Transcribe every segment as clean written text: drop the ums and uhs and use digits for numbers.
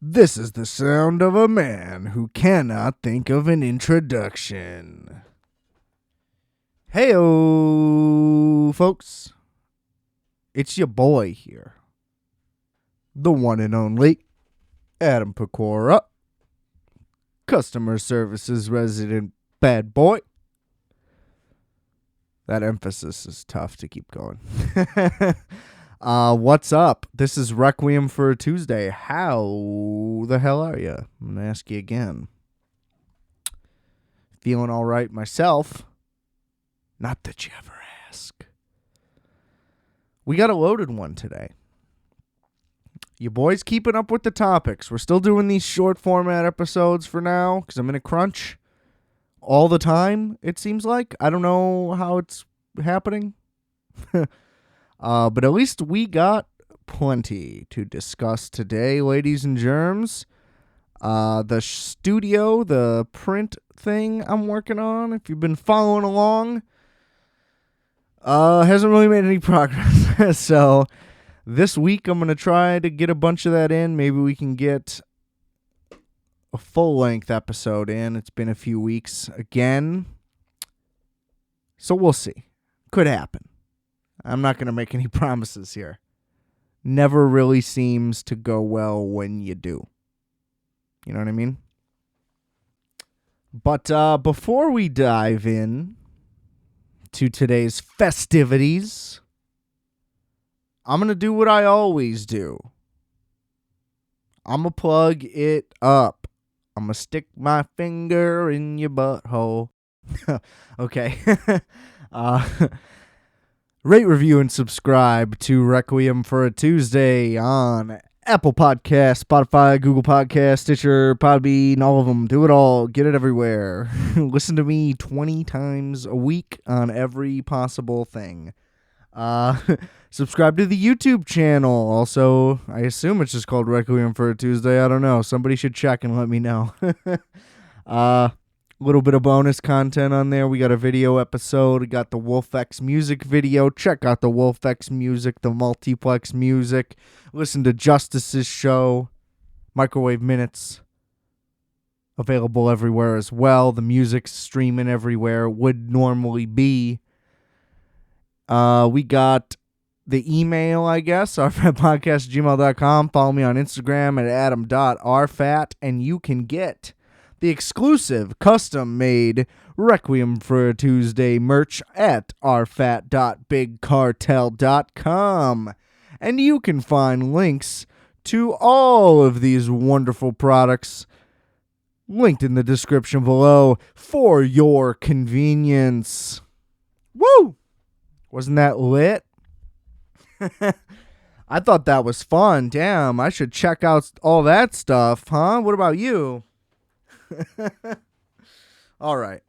This is the sound of a man who cannot think of an introduction. Heyo, folks. It's your boy here. The one and only Adam Pecora. Customer services resident bad boy. That emphasis is tough to keep going. What's up? This is Requiem for a Tuesday. How the hell are you? I'm going to ask you again. Feeling all right myself? Not that you ever ask. We got a loaded one today. You boys keeping up with the topics. We're still doing these short format episodes for now because I'm in a crunch all the time, it seems like. I don't know how it's happening. But at least we got plenty to discuss today, ladies and germs. The studio, the print thing I'm working on, if you've been following along, hasn't really made any progress. So this week I'm going to try to get a bunch of that in. Maybe we can get a full-length episode in. It's been a few weeks again. So we'll see. Could happen. I'm not going to make any promises here. Never really seems to go well when you do. You know what I mean? But before we dive in to today's festivities, I'm going to do what I always do. I'm going to plug it up. I'm going to stick my finger in your butthole. Okay. Rate, review, and subscribe to Requiem for a Tuesday on Apple Podcasts, Spotify, Google Podcasts, Stitcher, Podbean, all of them. Do it all. Get it everywhere. Listen to me 20 times a week on every possible thing. Subscribe to the YouTube channel. Also, I assume it's just called Requiem for a Tuesday. I don't know. Somebody should check and let me know. Little bit of bonus content on there. We got a video episode. We got the Wolfx music video. Check out the Wolfx music, the multiplex music. Listen to Justice's show. Microwave Minutes. Available everywhere as well. The music's streaming everywhere. Would normally be. We got the email, I guess, rfatpodcast@gmail.com. Follow me on Instagram at adam.rfat, and you can get the exclusive, custom-made Requiem for a Tuesday merch at rfat.bigcartel.com. And you can find links to all of these wonderful products linked in the description below for your convenience. Woo! Wasn't that lit? I thought that was fun. Damn, I should check out all that stuff, huh? What about you? All right.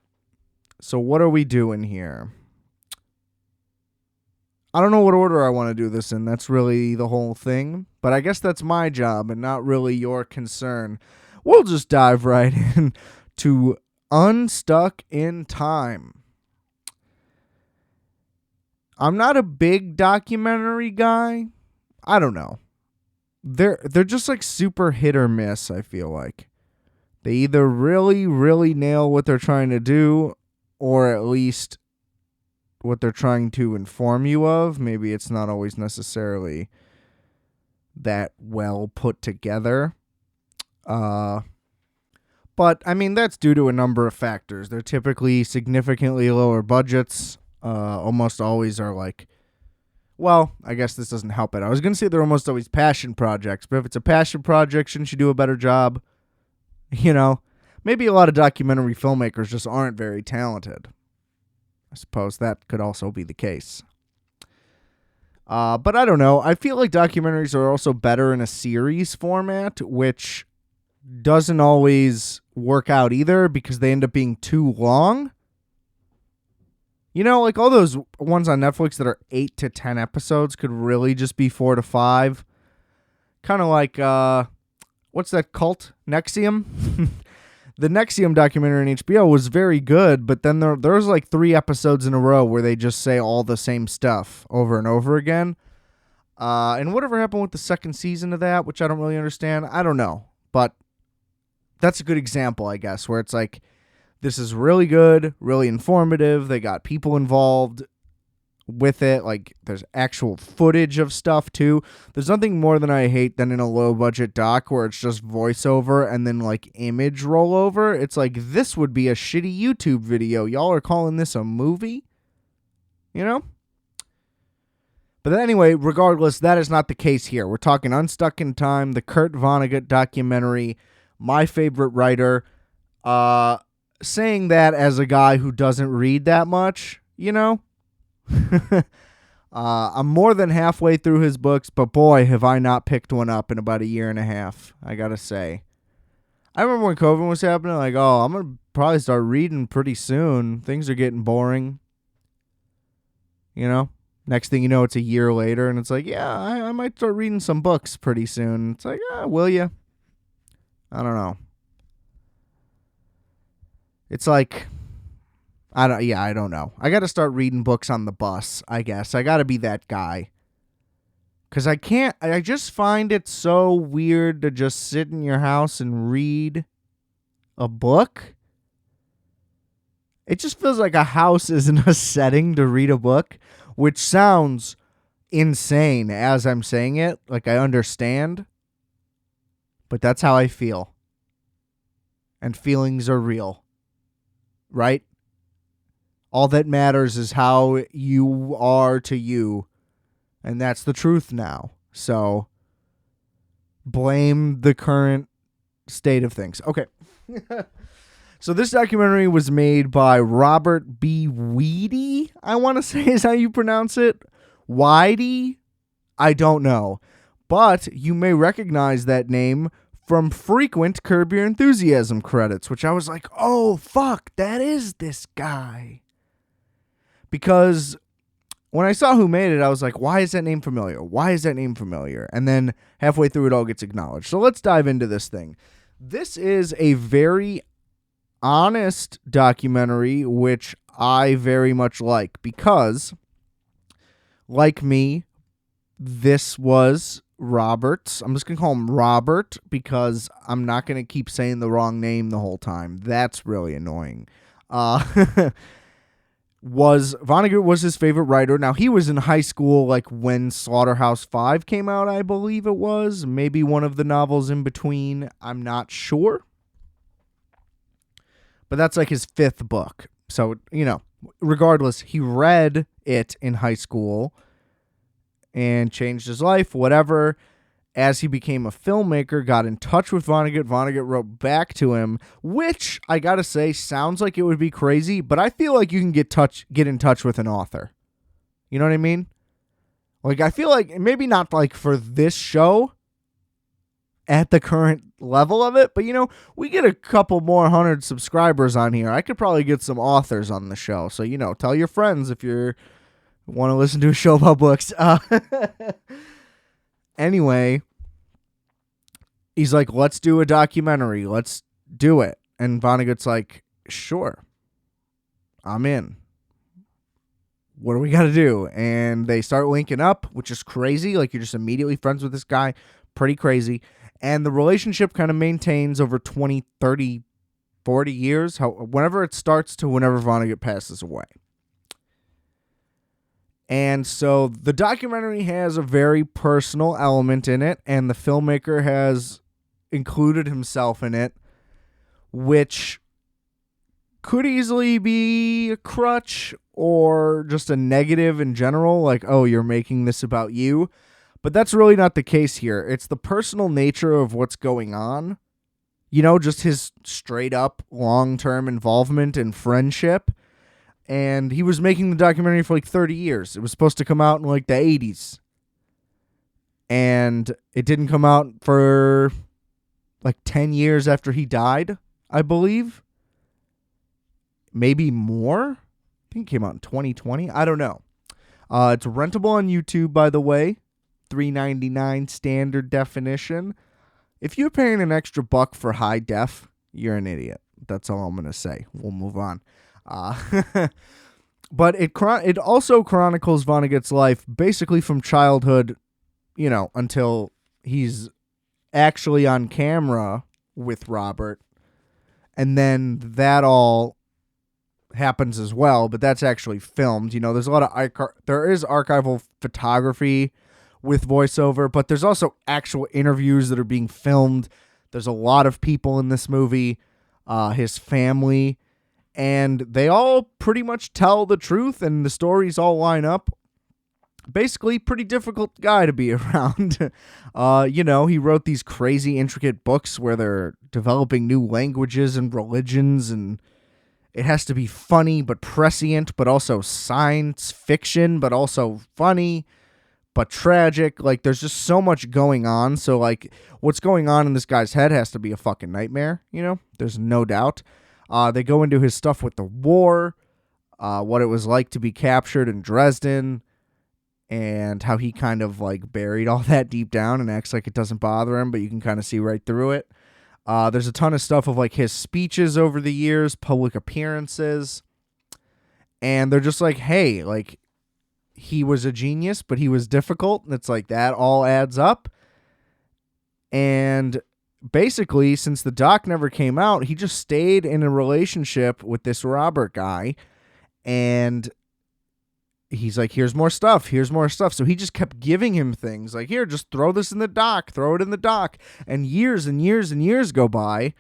So what are we doing here? I don't know what order I want to do this in. That's really the whole thing. But I guess that's my job and not really your concern. We'll just dive right in to Unstuck in Time. I'm not a big documentary guy. I don't know. They're just like super hit or miss, I feel like. They either really, really nail what they're trying to do, or at least what they're trying to inform you of. Maybe it's not always necessarily that well put together. But, I mean, that's due to a number of factors. They're typically significantly lower budgets. Almost always are like, well, I guess this doesn't help it. I was going to say they're almost always passion projects, but if it's a passion project, shouldn't you do a better job? You know, maybe a lot of documentary filmmakers just aren't very talented. I suppose that could also be the case. But I don't know. I feel like documentaries are also better in a series format, which doesn't always work out either because they end up being too long. You know, like all those ones on Netflix that are 8 to 10 episodes could really just be 4 to 5. Kind of like, what's that cult? Nexium? The Nexium documentary on HBO was very good, but then there's like 3 episodes in a row where they just say all the same stuff over and over again. And whatever happened with the second season of that, which I don't really understand, I don't know. But that's a good example, I guess, where it's like, this is really good, really informative. They got people involved with it. Like, there's actual footage of stuff too. There's nothing more than I hate than in a low budget doc where it's just voiceover and then like image rollover. It's like, this would be a shitty YouTube video. Y'all are calling this a movie? You know? But anyway, regardless, that is not the case here. We're talking Unstuck in Time, the Kurt Vonnegut documentary, my favorite writer. Saying that as a guy who doesn't read that much, you know? I'm more than halfway through his books, but boy, have I not picked one up in about a year and a half, I gotta say. I remember when COVID was happening, like, oh, I'm gonna probably start reading pretty soon. Things are getting boring. You know? Next thing you know, it's a year later, and it's like, yeah, I might start reading some books pretty soon. It's like, will you? I don't know. It's like, I don't know. I got to start reading books on the bus, I guess. I got to be that guy. Because I just find it so weird to just sit in your house and read a book. It just feels like a house isn't a setting to read a book, which sounds insane as I'm saying it. Like, I understand. But that's how I feel. And feelings are real. Right? All that matters is how you are to you. And that's the truth now. So, blame the current state of things. Okay. So this documentary was made by Robert B. Weedy, I want to say is how you pronounce it. Weedy? I don't know. But you may recognize that name from frequent Curb Your Enthusiasm credits, which I was like, oh, fuck, that is this guy. Because when I saw who made it, I was like, why is that name familiar? Why is that name familiar? And then halfway through, it all gets acknowledged. So let's dive into this thing. This is a very honest documentary, which I very much like, because, like me, this was Robert's. I'm just going to call him Robert because I'm not going to keep saying the wrong name the whole time. That's really annoying. Vonnegut was his favorite writer. Now, he was in high school like when Slaughterhouse-Five came out, I believe it was. Maybe one of the novels in between. I'm not sure. But that's like his fifth book. So, you know, regardless, he read it in high school and changed his life, whatever. As he became a filmmaker, got in touch with Vonnegut. Vonnegut wrote back to him, which, I gotta say, sounds like it would be crazy, but I feel like you can get in touch with an author. You know what I mean? Like, I feel like, maybe not like for this show, at the current level of it, but, you know, we get a couple more 100 subscribers on here. I could probably get some authors on the show. So, you know, tell your friends if you want to listen to a show about books. Anyway, he's like, let's do a documentary. Let's do it. And Vonnegut's like, sure, I'm in. What do we got to do? And they start linking up, which is crazy. Like, you're just immediately friends with this guy. Pretty crazy. And the relationship kind of maintains over 20, 30, 40 years, whenever it starts to whenever Vonnegut passes away. And so the documentary has a very personal element in it, and the filmmaker has included himself in it, which could easily be a crutch or just a negative in general, like, oh, you're making this about you. But that's really not the case here. It's the personal nature of what's going on. You know, just his straight up long-term involvement and friendship. And he was making the documentary for like 30 years. It was supposed to come out in like the 80s. And it didn't come out for like 10 years after he died, I believe. Maybe more? I think it came out in 2020. I don't know. It's rentable on YouTube, by the way. $3.99 standard definition. If you're paying an extra $1 for high def, you're an idiot. That's all I'm going to say. We'll move on. But it also chronicles Vonnegut's life basically from childhood, you know, until he's actually on camera with Robert. And then that all happens as well, but that's actually filmed. There's a lot of there is archival photography with voiceover, but there's also actual interviews that are being filmed. There's a lot of people in this movie, his family, and they all pretty much tell the truth, and the stories all line up. Basically, pretty difficult guy to be around. He wrote these crazy, intricate books where they're developing new languages and religions, and it has to be funny but prescient, but also science fiction, but also funny, but tragic. Like, there's just so much going on. So, like, what's going on in this guy's head has to be a fucking nightmare, There's no doubt. They go into his stuff with the war, what it was like to be captured in Dresden, and how he kind of, like, buried all that deep down and acts like it doesn't bother him, but you can kind of see right through it. There's a ton of stuff of, like, his speeches over the years, public appearances, and they're just like, hey, like, he was a genius, but he was difficult, and it's like that all adds up. And basically, since the doc never came out, he just stayed in a relationship with this Robert guy, and he's like, here's more stuff. So he just kept giving him things like, here, just throw this in the doc, throw it in the doc. And years and years and years go by.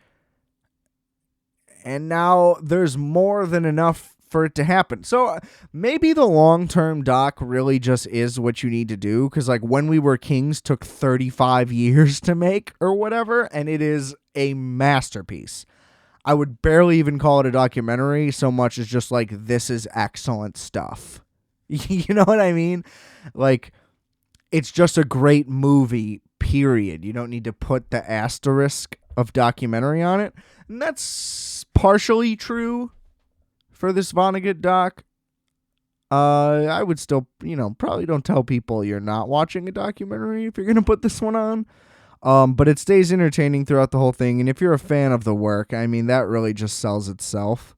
And now there's more than enough for it to happen. So maybe the long-term doc really just is what you need to do. Because like When We Were Kings took 35 years to make or whatever. And it is a masterpiece. I would barely even call it a documentary so much as just like, this is excellent stuff. You know what I mean? Like, it's just a great movie, period. You don't need to put the asterisk of documentary on it. And that's partially true for this Vonnegut doc. I would still, probably don't tell people you're not watching a documentary if you're going to put this one on. But it stays entertaining throughout the whole thing. And if you're a fan of the work, I mean, that really just sells itself.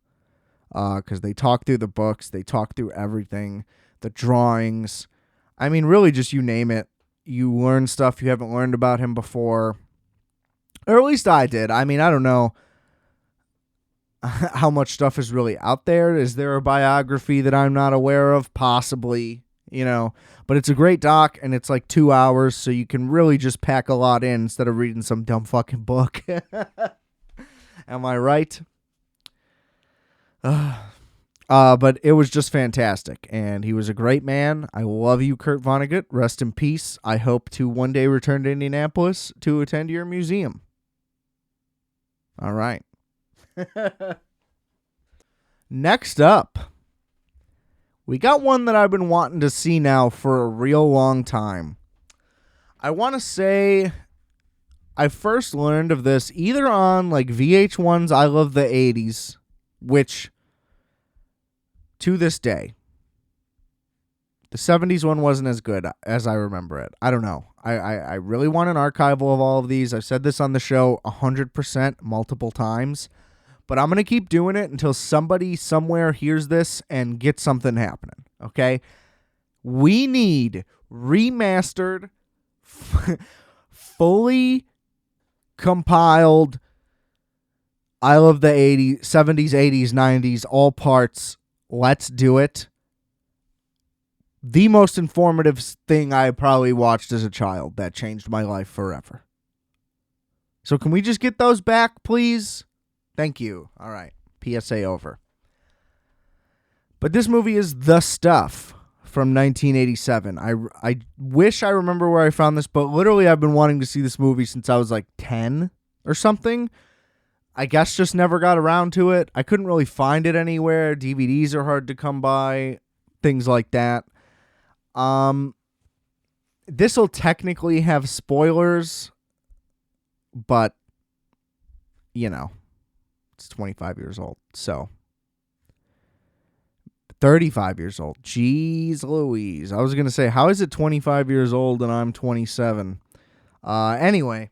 Because they talk through the books, they talk through everything, the drawings. I mean, really just you name it. You learn stuff you haven't learned about him before. Or at least I did. I mean, I don't know how much stuff is really out there. Is there a biography that I'm not aware of? Possibly, But it's a great doc, and it's like 2 hours, so you can really just pack a lot in instead of reading some dumb fucking book. Am I right? But it was just fantastic, and he was a great man. I love you, Kurt Vonnegut. Rest in peace. I hope to one day return to Indianapolis to attend your museum. All right. Next up, we got one that I've been wanting to see now for a real long time. I want to say I first learned of this either on like VH1's I Love the 80s, which to this day, the 70s one wasn't as good as I remember it. I don't know. I really want an archival of all of these. I've said this on the show 100% multiple times, but I'm going to keep doing it until somebody somewhere hears this and gets something happening, okay? We need remastered, fully compiled I Love the 80s, 70s, 80s, 90s, all parts. Let's do it. The most informative thing I probably watched as a child that changed my life forever. So can we just get those back, please? Thank you. All right. PSA over. But this movie is The Stuff from 1987. I wish I remember where I found this, but literally I've been wanting to see this movie since I was like 10 or something. I guess just never got around to it. I couldn't really find it anywhere. DVDs are hard to come by. Things like that. This will technically have spoilers, but, it's 25 years old. So, 35 years old. Jeez Louise. I was going to say, how is it 25 years old and I'm 27? Anyway.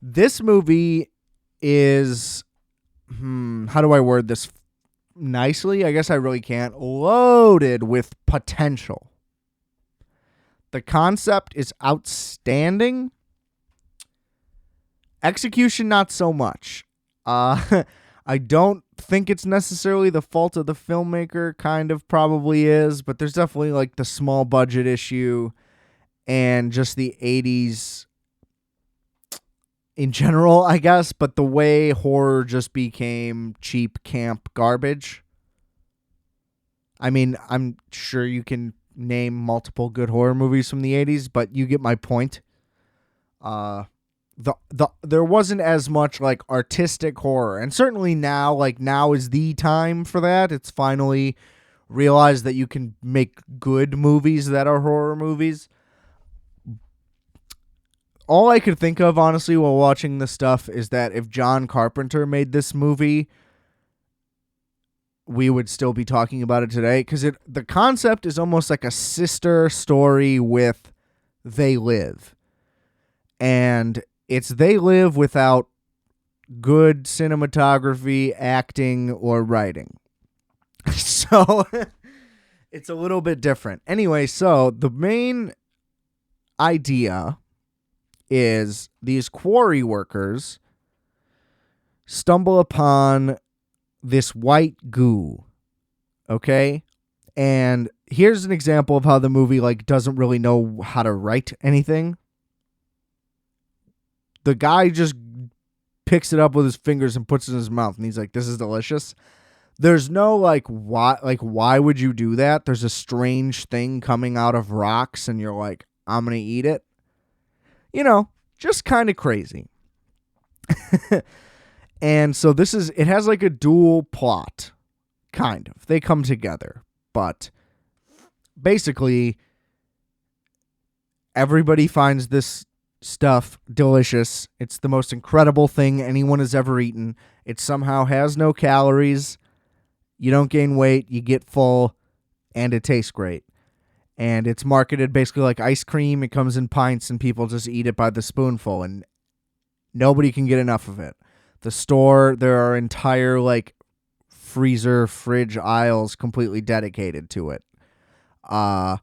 This movie is, how do I word this nicely? I guess I really can't. Loaded with potential. The concept is outstanding. Execution, not so much. I don't think it's necessarily the fault of the filmmaker. Kind of probably is, but there's definitely like the small budget issue and just the 80s in general, I guess. But the way horror just became cheap camp garbage. I mean, I'm sure you can name multiple good horror movies from the 80s, but you get my point. There wasn't as much like artistic horror, and certainly now is the time for that. It's finally realized that you can make good movies that are horror movies. All I could think of, honestly, while watching this stuff is that if John Carpenter made this movie, we would still be talking about it today, because the concept is almost like a sister story with They Live. And it's They Live without good cinematography, acting, or writing. So it's a little bit different. Anyway, so the main idea is these quarry workers stumble upon this white goo, okay? And here's an example of how the movie doesn't really know how to write anything. The guy just picks it up with his fingers and puts it in his mouth, and he's like, "This is delicious." There's no why would you do that? There's a strange thing coming out of rocks, and you're like, "I'm gonna eat it." Just kind of crazy. And so it has like a dual plot, kind of. They come together, but basically everybody finds this stuff delicious. It's the most incredible thing anyone has ever eaten. It somehow has no calories. You don't gain weight, you get full, and it tastes great. And it's marketed basically like ice cream. It comes in pints, and people just eat it by the spoonful, and nobody can get enough of it. The store, there are entire freezer, fridge aisles completely dedicated to it. And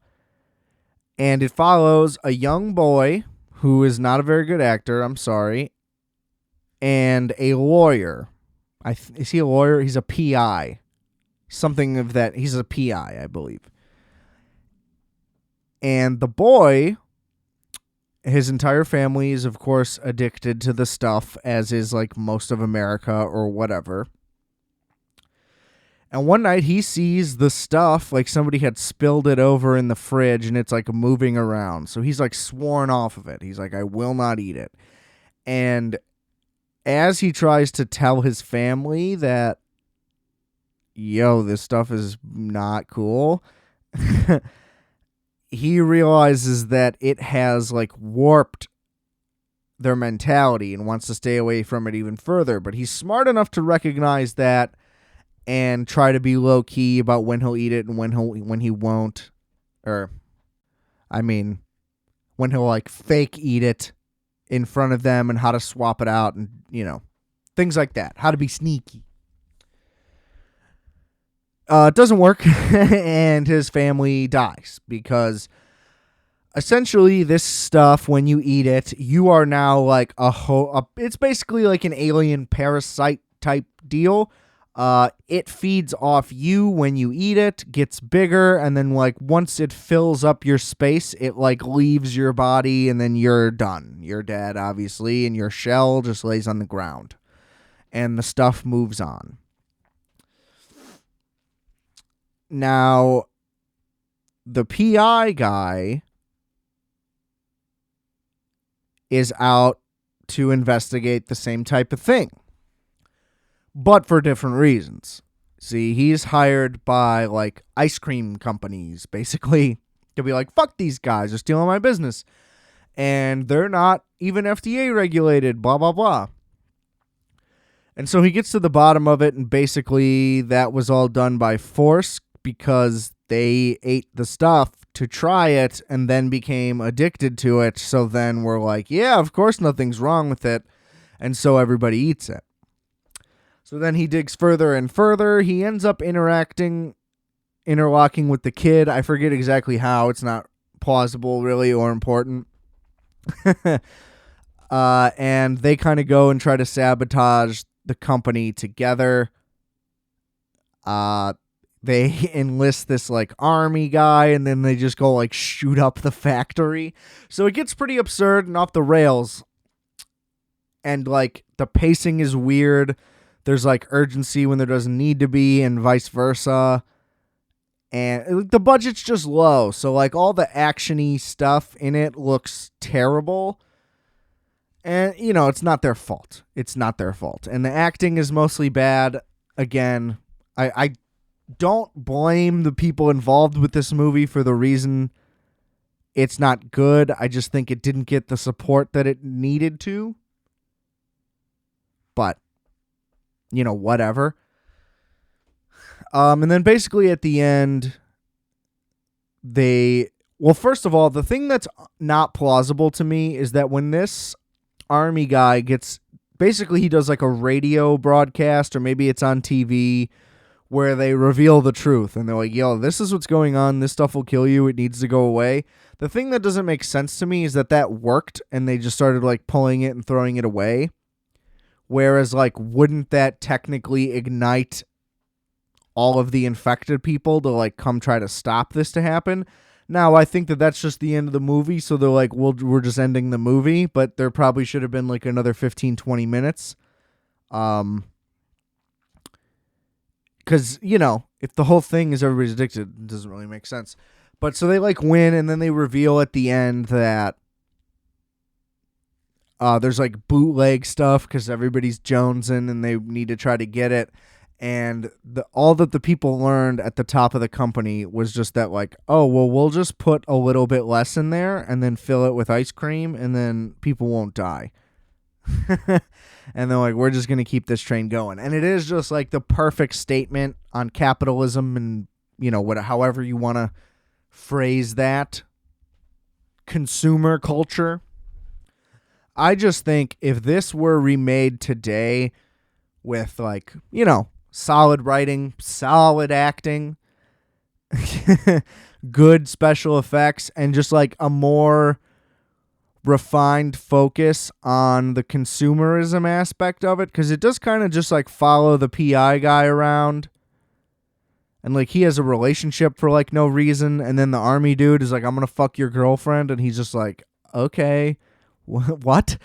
it follows a young boy who is not a very good actor, I'm sorry, and a lawyer. Is he a lawyer? He's a PI. Something of that. He's a PI, I believe. And the boy, his entire family is, of course, addicted to the stuff, as is most of America or whatever. And one night he sees the stuff, somebody had spilled it over in the fridge, and it's moving around. So he's sworn off of it. He's like, "I will not eat it." And as he tries to tell his family that, this stuff is not cool, he realizes that it has warped their mentality and wants to stay away from it even further. But he's smart enough to recognize that and try to be low key about when he'll eat it and when he won't, when he'll fake eat it in front of them, and how to swap it out, and things like that. How to be sneaky. It doesn't work, and his family dies because essentially this stuff, when you eat it, you are now it's basically like an alien parasite type deal. It feeds off you when you eat it, gets bigger, and then once it fills up your space, it leaves your body, and then you're done. You're dead, obviously, and your shell just lays on the ground, and the stuff moves on. Now, the PI guy is out to investigate the same type of thing, but for different reasons. See, he's hired by ice cream companies, basically, to be like, "Fuck these guys, they're stealing my business, and they're not even FDA regulated, blah, blah, blah." And so he gets to the bottom of it, and basically that was all done by force, because they ate the stuff to try it and then became addicted to it. So then we're like, yeah, of course nothing's wrong with it. And so everybody eats it. So then he digs further and further. He ends up interlocking with the kid. I forget exactly how. It's not plausible, really, or important. And they kind of go and try to sabotage the company together. They enlist this like army guy, and then they just go like shoot up the factory. So it gets pretty absurd and off the rails. And like the pacing is weird. There's like urgency when there doesn't need to be, and vice versa. And the budget's just low. So like all the actiony stuff in it looks terrible. And, you know, it's not their fault. It's not their fault. And the acting is mostly bad. Again, I don't blame the people involved with this movie for the reason it's not good. I just think it didn't get the support that it needed to. But, you know, whatever. And then basically at the end, well, first of all, the thing that's not plausible to me is that when this army guy basically he does like a radio broadcast, or maybe it's on TV, where they reveal the truth and they're like, yo, this is what's going on. This stuff will kill you. It needs to go away. The thing that doesn't make sense to me is that worked and they just started like pulling it and throwing it away. Whereas like, wouldn't that technically ignite all of the infected people to like come try to stop this to happen? Now, I think that that's just the end of the movie, so they're like, we're just ending the movie, but there probably should have been like another 15, 20 minutes. Because, you know, if the whole thing is everybody's addicted, it doesn't really make sense. But so they like win, and then they reveal at the end that there's like bootleg stuff because everybody's jonesing and they need to try to get it. And all that the people learned at the top of the company was just that like, oh, well, we'll just put a little bit less in there and then fill it with ice cream, and then people won't die. And they're like, we're just going to keep this train going. And it is just like the perfect statement on capitalism and, you know, however you want to phrase that. Consumer culture. I just think if this were remade today with like, you know, solid writing, solid acting, good special effects, and just like a more refined focus on the consumerism aspect of it, because it does kind of just like follow the PI guy around, and like he has a relationship for like no reason, and then the army dude is like, I'm gonna fuck your girlfriend, and he's just like, okay. What?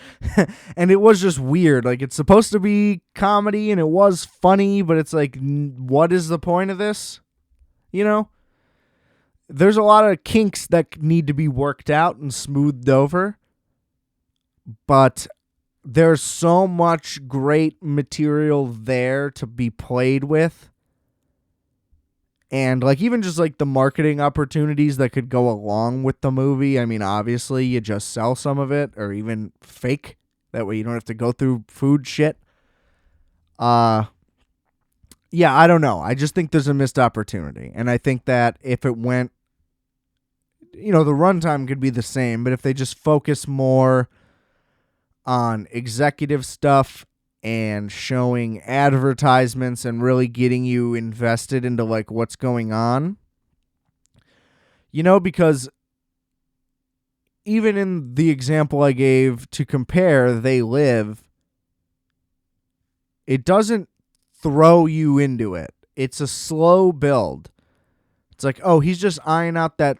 And it was just weird. Like, it's supposed to be comedy and it was funny, but it's like, what is the point of this? You know? There's a lot of kinks that need to be worked out and smoothed over, but there's so much great material there to be played with. And like even just like the marketing opportunities that could go along with the movie. I mean, obviously you just sell some of it, or even fake. That way you don't have to go through food shit. Yeah, I don't know. I just think there's a missed opportunity. And I think that if it went, you know, the runtime could be the same, but if they just focus more on executive stuff and showing advertisements and really getting you invested into like what's going on. You know, because even in the example I gave to compare They Live, it doesn't throw you into it. It's a slow build. It's like, oh, he's just eyeing out that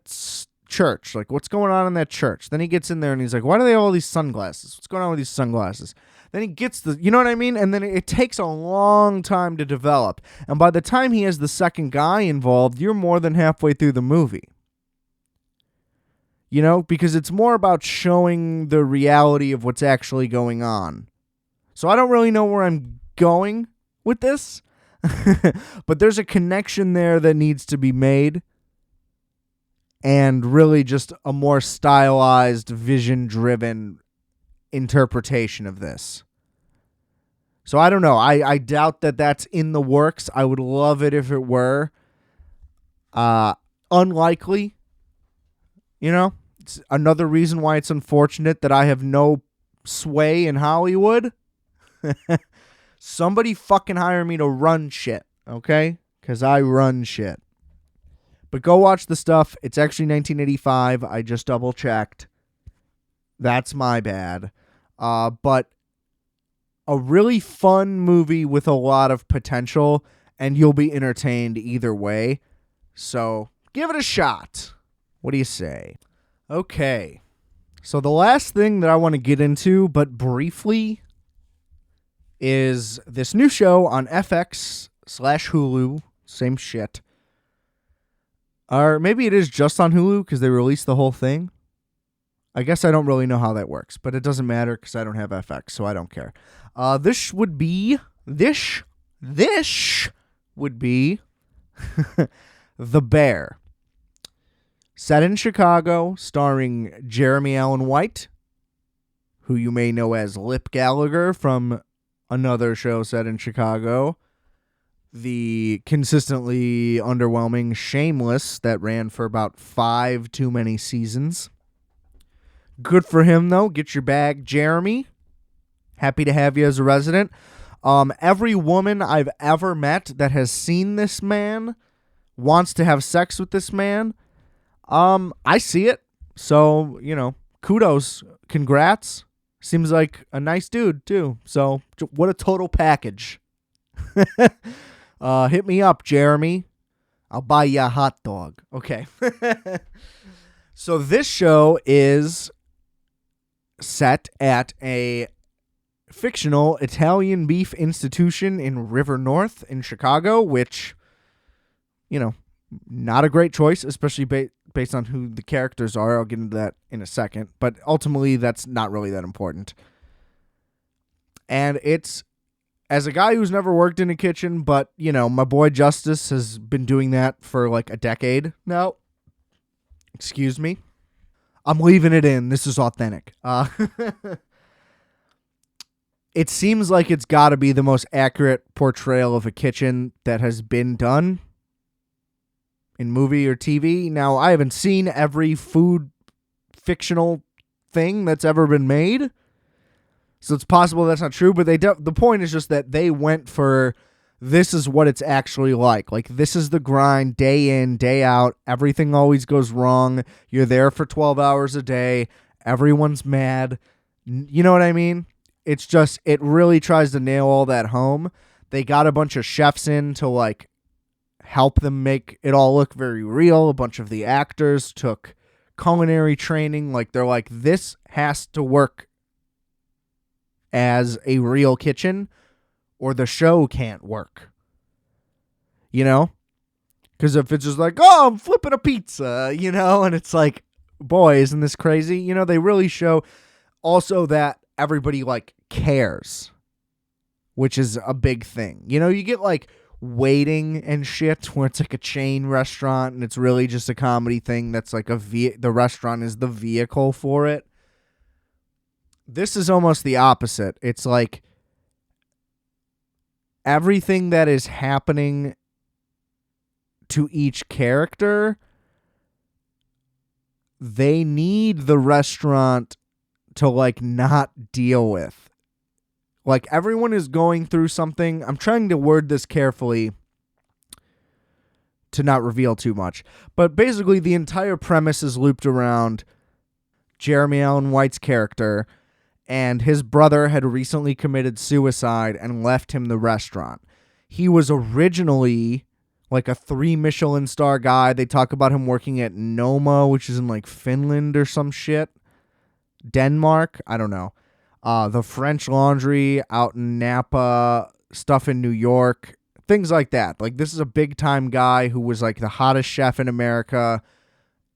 church. Like, what's going on in that church? Then he gets in there and he's like, why do they have all these sunglasses? What's going on with these sunglasses? Then he gets you know what I mean? And then it takes a long time to develop. And by the time he has the second guy involved, you're more than halfway through the movie. You know, because it's more about showing the reality of what's actually going on. So I don't really know where I'm going with this. But there's a connection there that needs to be made. And really just a more stylized, vision-driven interpretation of this. So I don't know. I doubt that that's in the works. I would love it if it were. Unlikely. You know? It's another reason why it's unfortunate that I have no sway in Hollywood. Somebody fucking hire me to run shit, okay? Because I run shit. But go watch the stuff. It's actually 1985. I just double checked. That's my bad. But a really fun movie with a lot of potential, and you'll be entertained either way. So give it a shot. What do you say? Okay. So the last thing that I want to get into, but briefly, is this new show on FX/Hulu. Same shit. Or maybe it is just on Hulu because they released the whole thing. I guess I don't really know how that works, but it doesn't matter because I don't have FX, so I don't care. This would be The Bear. Set in Chicago, starring Jeremy Allen White, who you may know as Lip Gallagher from another show set in Chicago, the consistently underwhelming Shameless that ran for about 5 too many seasons. Good for him, though. Get your bag, Jeremy. Happy to have you as a resident. Every woman I've ever met that has seen this man wants to have sex with this man. I see it. So, kudos. Congrats. Seems like a nice dude, too. So, what a total package. Hit me up, Jeremy. I'll buy you a hot dog. Okay. So, this show is set at a fictional Italian beef institution in River North in Chicago, which, not a great choice, especially based on who the characters are. I'll get into that in a second, but ultimately that's not really that important. And it's, as a guy who's never worked in a kitchen, but, my boy Justice has been doing that for like a decade now. Excuse me. I'm leaving it in. This is authentic. It seems like it's got to be the most accurate portrayal of a kitchen that has been done in movie or TV. Now, I haven't seen every food fictional thing that's ever been made, so it's possible that's not true, but the point is just that they went for, this is what it's actually like. Like, this is the grind, day in, day out. Everything always goes wrong. You're there for 12 hours a day. Everyone's mad. You know what I mean? It's just, it really tries to nail all that home. They got a bunch of chefs in to, like, help them make it all look very real. A bunch of the actors took culinary training. Like, they're like, this has to work as a real kitchen, or the show can't work. Because if it's just like, oh, I'm flipping a pizza, and it's like, boy, isn't this crazy? They really show also that everybody, like, cares, which is a big thing. You get, like, waiting and shit where it's like a chain restaurant and it's really just a comedy thing that's like the restaurant is the vehicle for it. This is almost the opposite. It's like everything that is happening to each character, they need the restaurant to, like, not deal with. Like, everyone is going through something. I'm trying to word this carefully to not reveal too much. But basically, the entire premise is looped around Jeremy Allen White's character, and his brother had recently committed suicide and left him the restaurant. He was originally like a 3 Michelin star guy. They talk about him working at Noma, which is in like Finland or some shit. Denmark? I don't know. The French Laundry out in Napa, stuff in New York, things like that. Like, this is a big time guy who was like the hottest chef in America,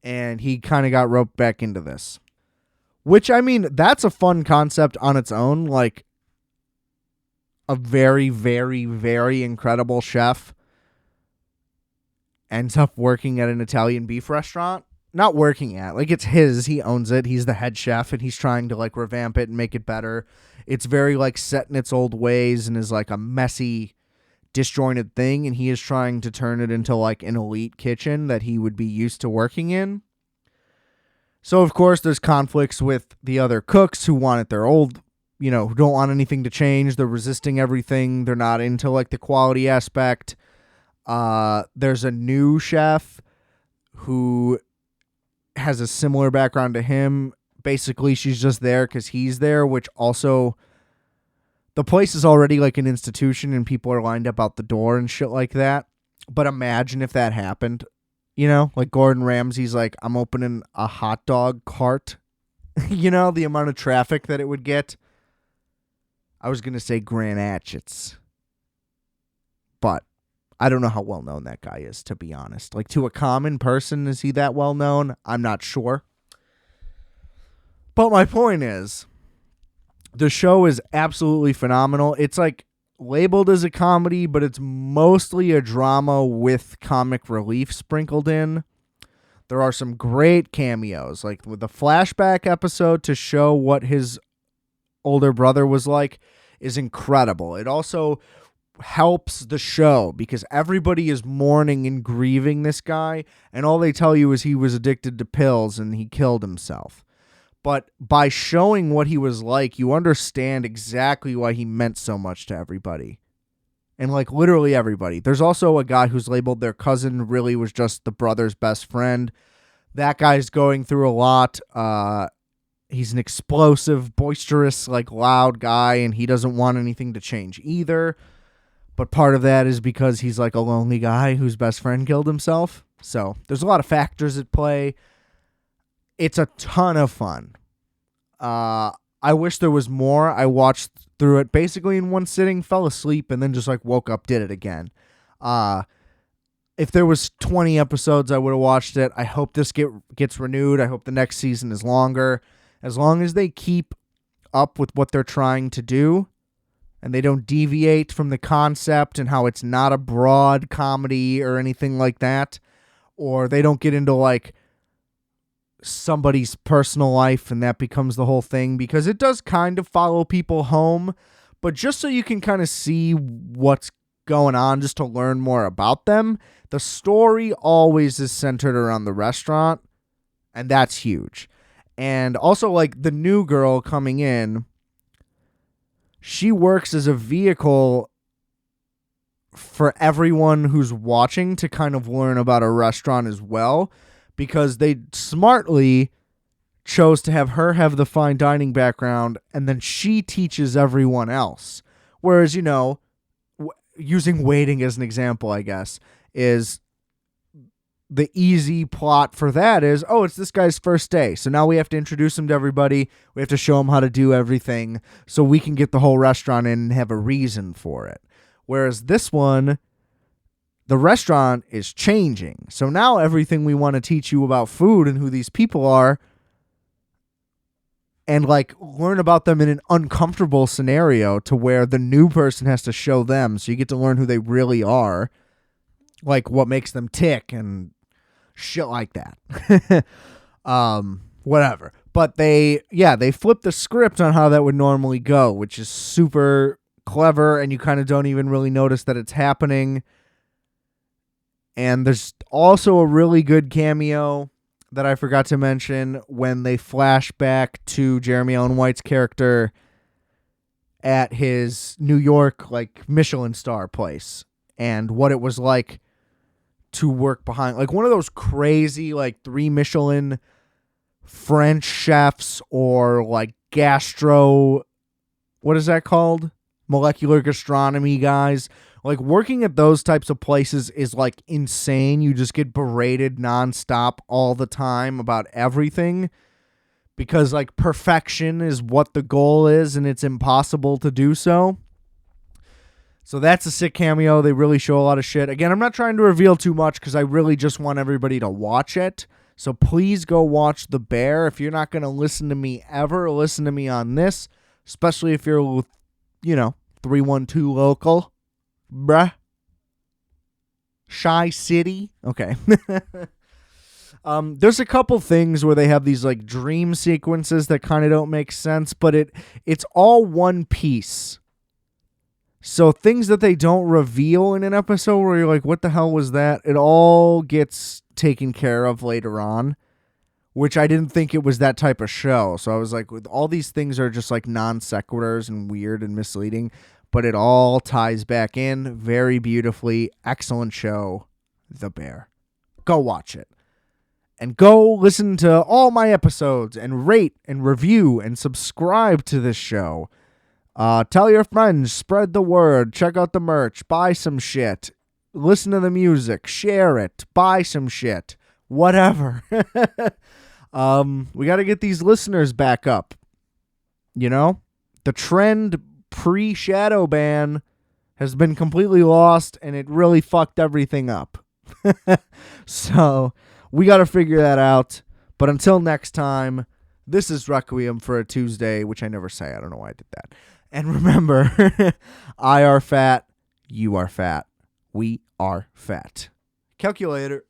and he kind of got roped back into this. Which, I mean, that's a fun concept on its own. Like, a very, very, very incredible chef ends up working at an Italian beef restaurant. Not working at, like, it's his, he owns it, he's the head chef, and he's trying to, like, revamp it and make it better. It's very, like, set in its old ways and is, like, a messy, disjointed thing, and he is trying to turn it into, like, an elite kitchen that he would be used to working in. So, of course, there's conflicts with the other cooks who want it their old, who don't want anything to change. They're resisting everything. They're not into, like, the quality aspect. There's a new chef who has a similar background to him, basically she's just there because he's there, which also the place is already like an institution and people are lined up out the door and shit like that. But imagine if that happened, like Gordon Ramsay's like, I'm opening a hot dog cart, the amount of traffic that it would get. I was going to say Grand Hatchets, but I don't know how well known that guy is, to be honest. Like, to a common person, is he that well known? I'm not sure. But my point is, the show is absolutely phenomenal. It's like labeled as a comedy, but it's mostly a drama with comic relief sprinkled in. There are some great cameos, like with the flashback episode to show what his older brother was like is incredible. It also helps the show because everybody is mourning and grieving this guy, and all they tell you is he was addicted to pills and he killed himself. But by showing what he was like, you understand exactly why he meant so much to everybody. And like literally everybody. There's also a guy who's labeled their cousin really was just the brother's best friend. That guy's going through a lot. He's an explosive, boisterous, like loud guy, and he doesn't want anything to change either. But part of that is because he's like a lonely guy whose best friend killed himself. So there's a lot of factors at play. It's a ton of fun. I wish there was more. I watched through it basically in one sitting, fell asleep, and then just like woke up, did it again. If there was 20 episodes, I would have watched it. I hope this gets renewed. I hope the next season is longer. As long as they keep up with what they're trying to do and they don't deviate from the concept and how it's not a broad comedy or anything like that, or they don't get into like somebody's personal life and that becomes the whole thing, because it does kind of follow people home, but just so you can kind of see what's going on, just to learn more about them. The story always is centered around the restaurant, and that's huge. And also, like, the new girl coming in, she works as a vehicle for everyone who's watching to kind of learn about a restaurant as well, because they smartly chose to have her have the fine dining background, and then she teaches everyone else. Whereas, using waiting as an example, I guess, is the easy plot for that is, oh, it's this guy's first day. So now we have to introduce him to everybody. We have to show him how to do everything so we can get the whole restaurant in and have a reason for it. Whereas this one, the restaurant is changing. So now everything we want to teach you about food and who these people are and like learn about them in an uncomfortable scenario to where the new person has to show them. So you get to learn who they really are, like what makes them tick and shit like that. Whatever. But they flip the script on how that would normally go, which is super clever, and you kind of don't even really notice that it's happening. And there's also a really good cameo that I forgot to mention when they flash back to Jeremy Allen White's character at his New York, like, Michelin star place and what it was like to work behind, like, one of those crazy, like, 3 Michelin French chefs or, like, what is that called? Molecular gastronomy guys. Like, working at those types of places is, like, insane. You just get berated nonstop all the time about everything because, like, perfection is what the goal is, and it's impossible to do so. So that's a sick cameo. They really show a lot of shit. Again, I'm not trying to reveal too much because I really just want everybody to watch it. So please go watch The Bear. If you're not going to listen to me ever, listen to me on this, especially if you're, 312 local. Bruh. Shy City. Okay. There's a couple things where they have these like dream sequences that kind of don't make sense, but it's all one piece. So things that they don't reveal in an episode where you're like, what the hell was that? It all gets taken care of later on, which I didn't think it was that type of show. So I was like, all these things are just like non sequiturs and weird and misleading, but it all ties back in very beautifully. Excellent show, The Bear. Go watch it. And go listen to all my episodes and rate and review and subscribe to this show. Tell your friends, spread the word, check out the merch, buy some shit, listen to the music, share it, buy some shit, whatever. We got to get these listeners back up. You know, the trend pre-shadow ban has been completely lost, and it really fucked everything up. So we got to figure that out. But until next time, this is Requiem for a Tuesday, which I never say. I don't know why I did that. And remember, I are fat, you are fat, we are fat. Calculator.